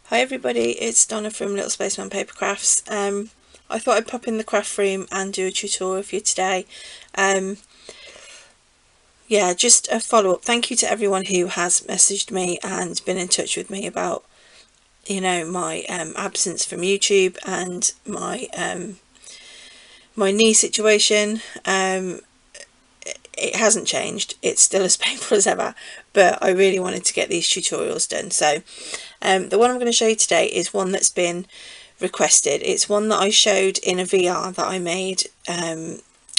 Hi everybody, it's Donna from Little Spaceman Paper Crafts. I thought I'd pop in the craft room and do a tutorial for you today. Yeah, just a follow-up. Thank you to everyone who has messaged me and been in touch with me about, my absence from YouTube and my my knee situation. It hasn't changed. It's still as painful as ever, but I really wanted to get these tutorials done. So the one I'm going to show you today is one that's been requested. It's one that I showed in a VR that I made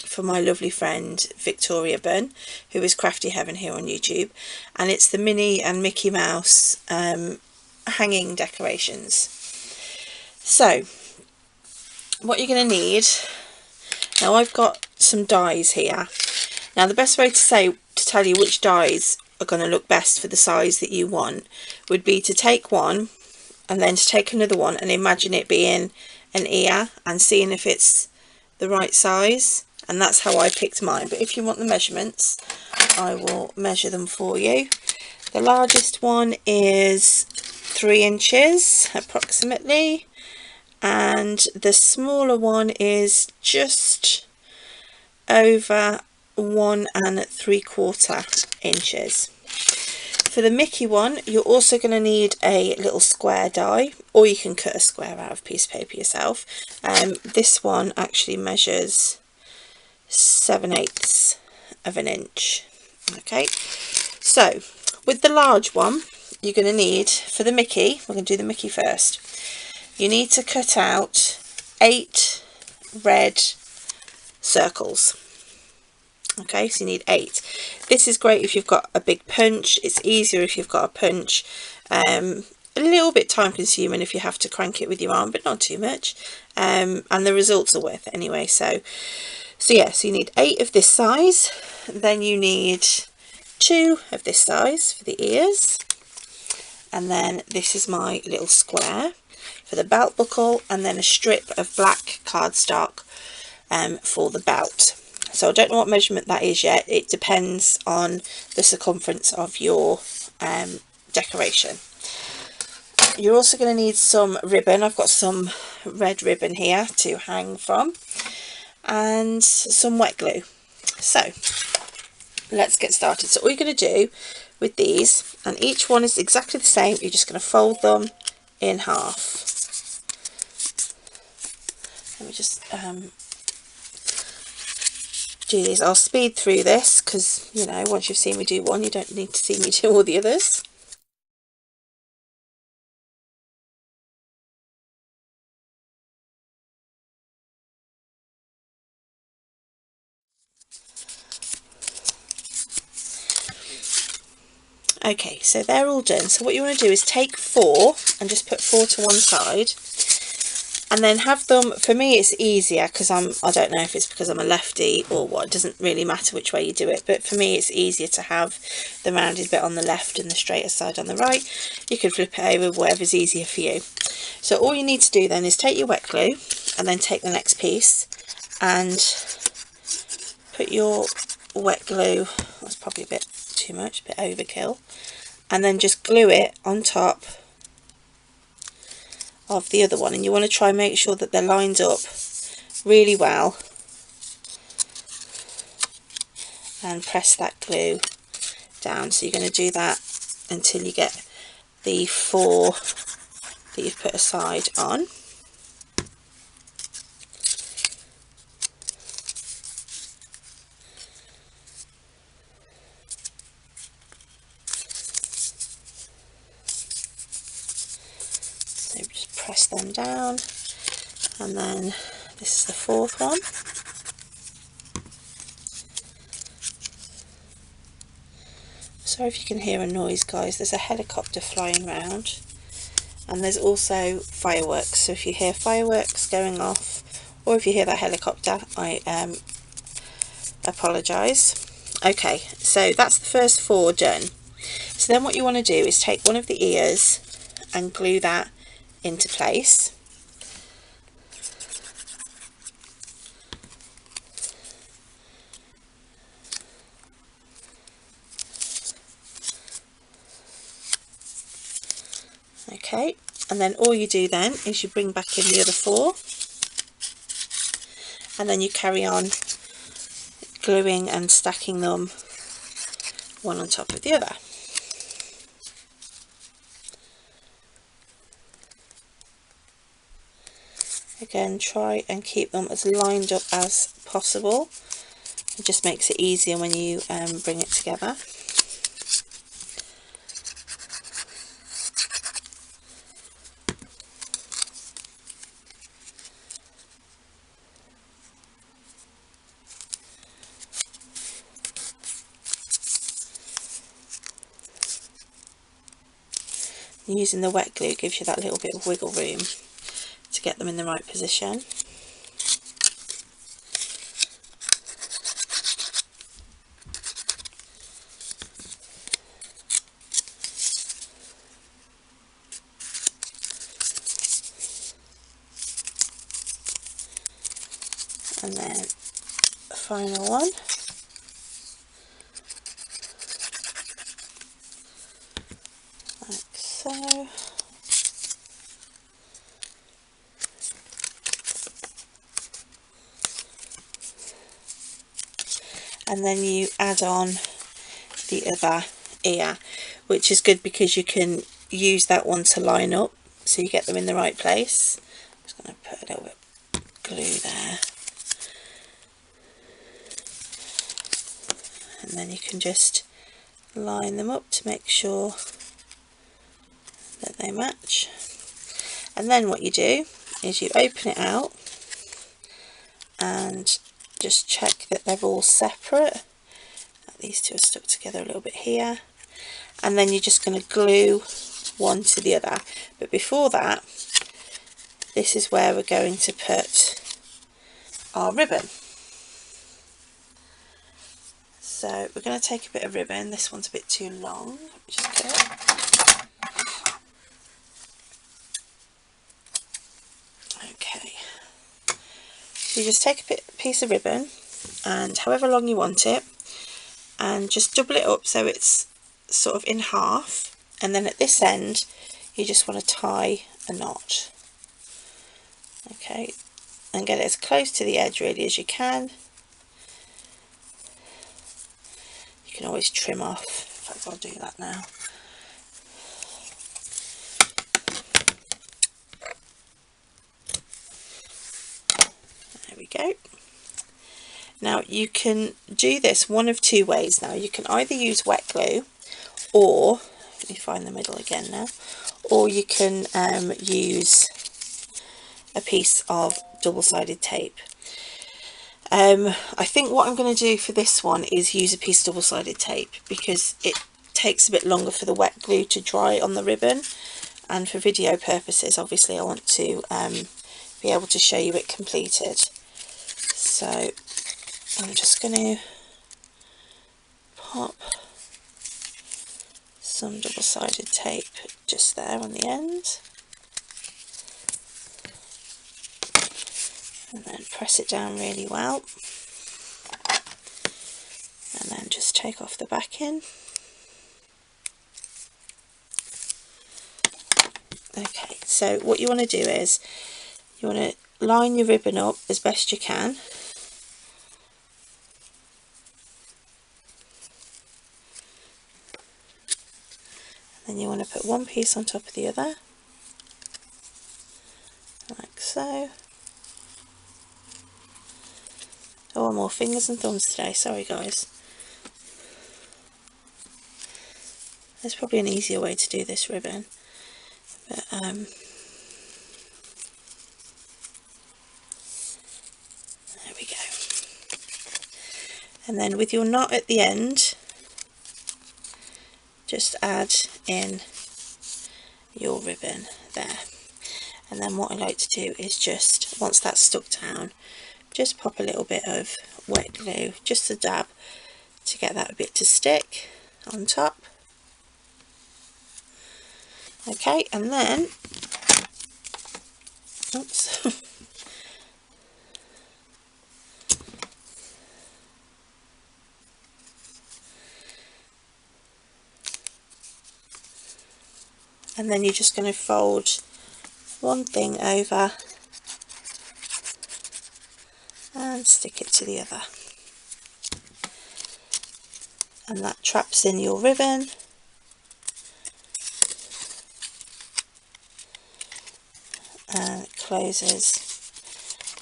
for my lovely friend Victoria Bunn, who is Crafty Heaven here on YouTube, and it's the Minnie and Mickey Mouse hanging decorations. So what you're going to need, now I've got some dies here. Now the best way to tell you which dies are going to look best for the size that you want would be to take one and then to take another one and imagine it being an ear and seeing if it's the right size, and that's how I picked mine. But if you want the measurements, I will measure them for you. The largest one is 3 inches approximately, and the smaller one is just over 1 3/4 inches. For the Mickey one, you're also going to need a little square die, or you can cut a square out of a piece of paper yourself. This one actually measures 7/8 of an inch. Okay, so with the large one, you're going to need, for the Mickey, we're going to do the Mickey first, you need to cut out 8 red circles. Okay, so you need 8. This is great if you've got a big punch. It's easier if you've got a punch. A little bit time consuming if you have to crank it with your arm, but not too much. And the results are worth it anyway. So yeah, so you need 8 of this size. Then you need 2 of this size for the ears. And then this is my little square for the belt buckle, and then a strip of black cardstock for the belt. So I don't know what measurement that is yet. It depends on the circumference of your decoration. You're also going to need some ribbon. I've got some red ribbon here to hang from, and some wet glue. So let's get started. So all you're going to do with these, and each one is exactly the same, you're just going to fold them in half. Let me just do these. I'll speed through this because, once you've seen me do one, you don't need to see me do all the others. Okay, so they're all done. So what you want to do is take 4 and just put 4 to one side, and then have them, for me it's easier because I don't know if it's because I'm a lefty or what, it doesn't really matter which way you do it, but for me it's easier to have the rounded bit on the left and the straighter side on the right. You can flip it over, whatever's easier for you. So all you need to do then is take your wet glue and then take the next piece and put your wet glue, that's probably a bit too much, a bit overkill, and then just glue it on top of the other one, and you want to try and make sure that they're lined up really well, and press that glue down. So you're going to do that until you get the 4 that you've put aside on. So just press them down, and then this is the 4th one. Sorry if you can hear a noise, guys, there's a helicopter flying around, and there's also fireworks, so if you hear fireworks going off or if you hear that helicopter, I apologise. Okay, so that's the first 4 done. So then what you want to do is take one of the ears and glue that into place. Okay, And then all you do then is you bring back in the other 4, and then you carry on gluing and stacking them one on top of the other. Again, try and keep them as lined up as possible. It just makes it easier when you bring it together. Using the wet glue gives you that little bit of wiggle room to get them in the right position. And then the final one. Like so. And then you add on the other ear, which is good because you can use that one to line up so you get them in the right place. I'm just going to put a little bit of glue there, and then you can just line them up to make sure that they match. And then what you do is you open it out and just check that they're all separate. These two are stuck together a little bit here, and then you're just going to glue one to the other. But before that, this is where we're going to put our ribbon. So we're going to take a bit of ribbon. This one's a bit too long. Let me just cut it. Okay. So you just take a piece of ribbon, and however long you want it, and just double it up so it's sort of in half, and then at this end you just want to tie a knot. Okay, and get it as close to the edge really as you can. You can always trim off. In fact, I'll do that now. There we go. Now you can do this one of 2 ways. Now you can either use wet glue, or let me find the middle again now, or you can use a piece of double-sided tape. I think what I'm going to do for this one is use a piece of double-sided tape, because it takes a bit longer for the wet glue to dry on the ribbon, and for video purposes obviously I want to be able to show you it completed. So I'm just going to pop some double-sided tape just there on the end, and then press it down really well, and then just take off the backing. Okay, so what you want to do is you want to line your ribbon up as best you can, then you want to put one piece on top of the other, like so. Oh, more fingers and thumbs today, sorry guys. There's probably an easier way to do this ribbon, but there we go. And then with your knot at the end, just add in your ribbon there. And then what I like to do is just, once that's stuck down, just pop a little bit of wet glue, just a dab, to get that bit to stick on top. Okay, and then, oops, and then you're just going to fold one thing over and stick it to the other, and that traps in your ribbon. And it closes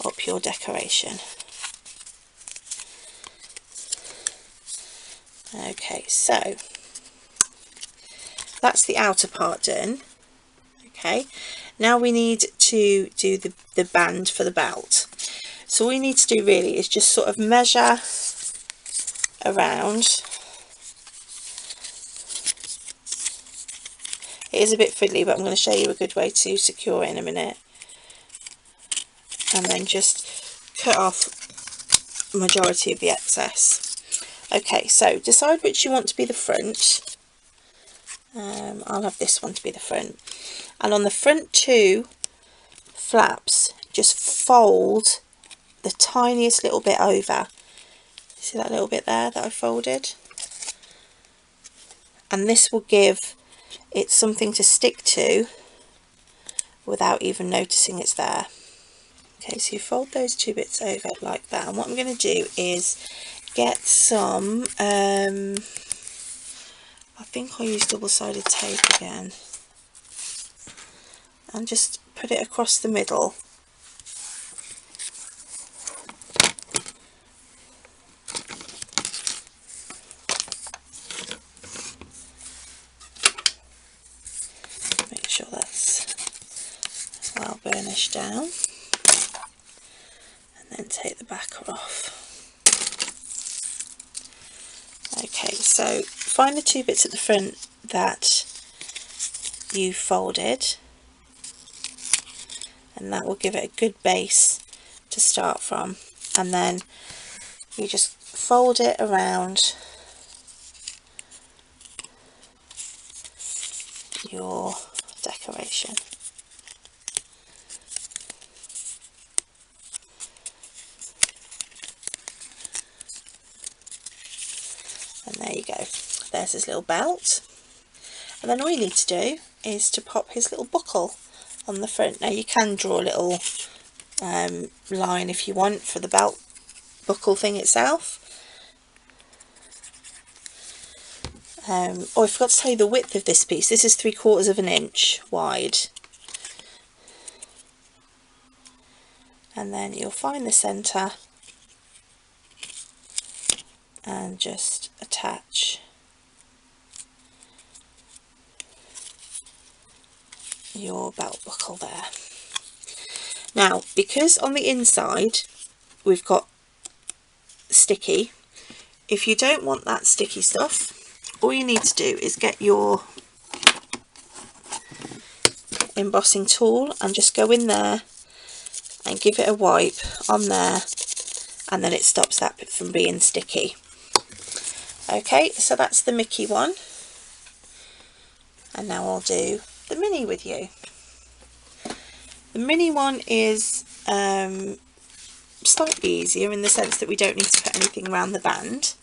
up your decoration. Okay, so that's the outer part done. Okay, now we need to do the band for the belt. So all you need to do really is just sort of measure around. It is a bit fiddly, but I'm going to show you a good way to secure it in a minute. And then just cut off the majority of the excess. Okay, so decide which you want to be the front. I'll have this one to be the front. And on the front two flaps, just fold the tiniest little bit over. See that little bit there that I folded? And this will give it something to stick to without even noticing it's there. Okay, so you fold those two bits over like that, and what I'm going to do is get some, I think I'll use double-sided tape again, and just put it across the middle. Make sure that's well burnished down, and then take the backer off. Okay, so find the two bits at the front that you folded, and that will give it a good base to start from, and then you just fold it around your decoration. And there you go, there's his little belt. And then all you need to do is to pop his little buckle on the front. Now you can draw a little line if you want for the belt buckle thing itself. Oh, I forgot to tell you the width of this piece. This is 3/4 of an inch wide. And then you'll find the centre and just attach your belt buckle there. Now, because on the inside we've got sticky, if you don't want that sticky stuff, all you need to do is get your embossing tool and just go in there and give it a wipe on there, and then it stops that from being sticky. Okay, so that's the Mickey one, and now I'll do the Minnie with you. The Minnie one is slightly easier in the sense that we don't need to put anything around the band.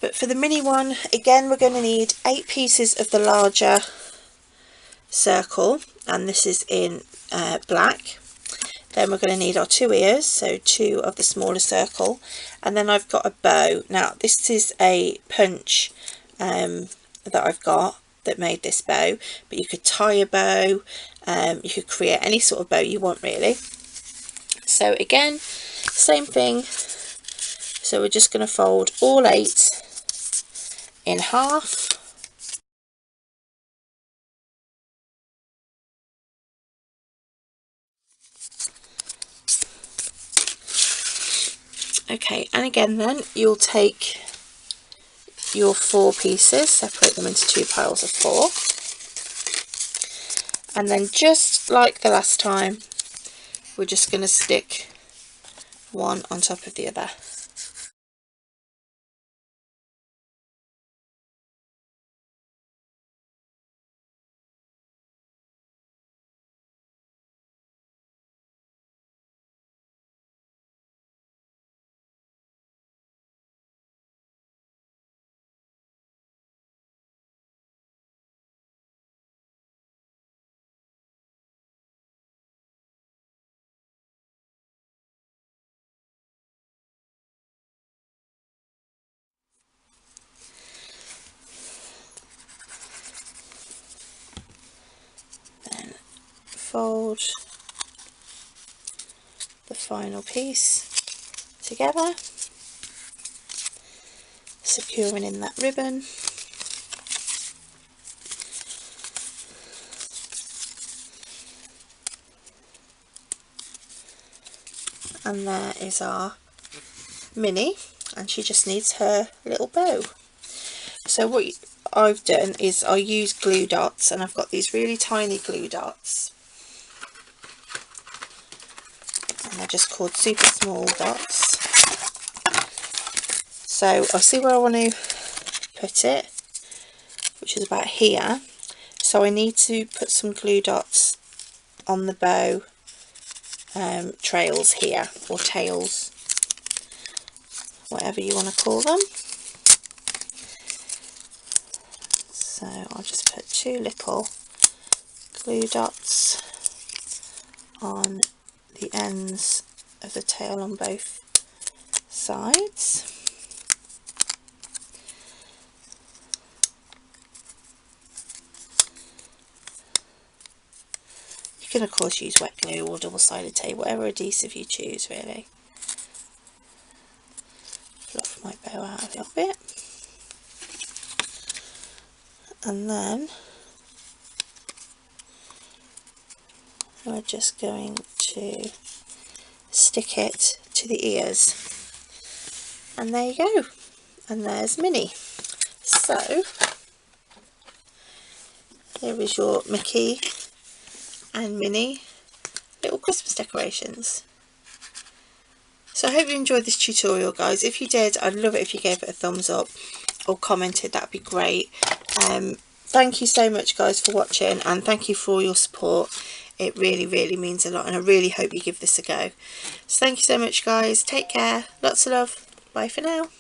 But for the Minnie one, again, we're going to need 8 pieces of the larger circle, and this is in black. Then we're going to need our 2 ears, so 2 of the smaller circle, and then I've got a bow. Now this is a punch that I've got that made this bow, but you could tie a bow, you could create any sort of bow you want really. So again, same thing, so we're just going to fold all 8 in half. Okay, and again then you'll take your 4 pieces, separate them into 2 piles of 4, and then just like the last time, we're just going to stick one on top of the other. fold the final piece together, securing in that ribbon. And there is our Minnie, and she just needs her little bow. So what I've done is I use glue dots, and I've got these really tiny glue dots, and they're just called super small dots. So I see where I want to put it, which is about here. So I need to put some glue dots on the bow trails here, or tails, whatever you want to call them. So I'll just put 2 little glue dots on the ends of the tail on both sides. You can of course use wet glue or double-sided tape, whatever adhesive you choose really. Fluff my bow out a little bit, and then we're just going to stick it to the ears, and there you go, and there's Minnie. So here is your Mickey and Minnie little Christmas decorations. So I hope you enjoyed this tutorial, guys. If you did, I'd love it if you gave it a thumbs up or commented, that'd be great. Thank you so much, guys, for watching, and thank you for all your support. It really, really means a lot, and I really hope you give this a go. So thank you so much, guys. Take care. Lots of love. Bye for now.